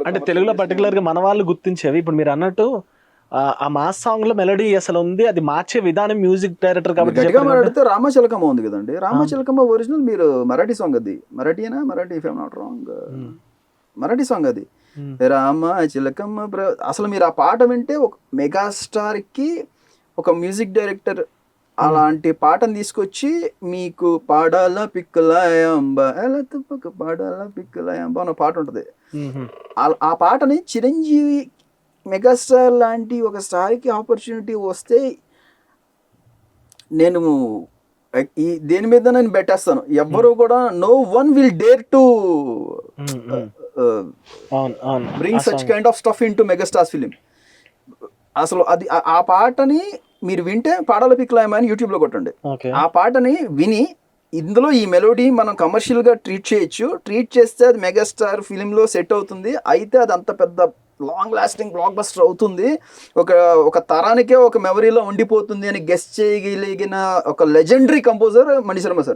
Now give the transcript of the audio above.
అంటే తెలుగులో పర్టికులర్ గా మన వాళ్ళు గుర్తించేవి ఇప్పుడు మీరు అన్నట్టు ఆ మాస్ సాంగ్ లో మెలడీ అసలు ఉంది, అది మార్చే విధానం మ్యూజిక్ డైరెక్టర్ కాబట్టి గట్టిగా చెప్పారు కాబట్టి. మాట్లాడితే రామచిలకమ్మ ఉంది కదండి, రామచిలకమ్మ ఒరిజినల్ మీరు మరాఠీ సాంగ్ అది, మరాఠీనా, Marathi if I'm not wrong, Marathi song అది. రామ చిలకమ్మ అసలు మీరు ఆ పాట వింటే ఒక మెగాస్టార్ కి ఒక మ్యూజిక్ డైరెక్టర్ అలాంటి పాటను తీసుకొచ్చి మీకు పాడాల పిక్కలాయంబ ఎలా తుప్పక పాడాల పిక్కలాయంబ అన్న పాట ఉంటుంది. ఆ పాటని చిరంజీవి మెగాస్టార్ లాంటి ఒక స్థాయికి ఆపర్చునిటీ వస్తే నేను ఈ దేని మీద నేను పెట్టేస్తాను, ఎవ్వరు కూడా no one will dare to bring such kind of stuff in to megastar's film. అసలు అది ఆ పాటని మీరు వింటే పాడాల పిక్లాయమా అని యూట్యూబ్లో కొట్టండి, ఆ పాటని విని ఇందులో ఈ మెలోడీ మనం కమర్షియల్గా ట్రీట్ చేయొచ్చు, ట్రీట్ చేస్తే అది మెగాస్టార్ ఫిలింలో సెట్ అవుతుంది, అయితే అది అంత పెద్ద లాంగ్ లాస్టింగ్ బ్లాక్ బస్టర్ అవుతుంది, ఒక తరానికే ఒక మెమరీలో ఉండిపోతుంది అని గెస్ చేయగలిగిన ఒక లెజెండరీ కంపోజర్ మణిశర్మ సార్.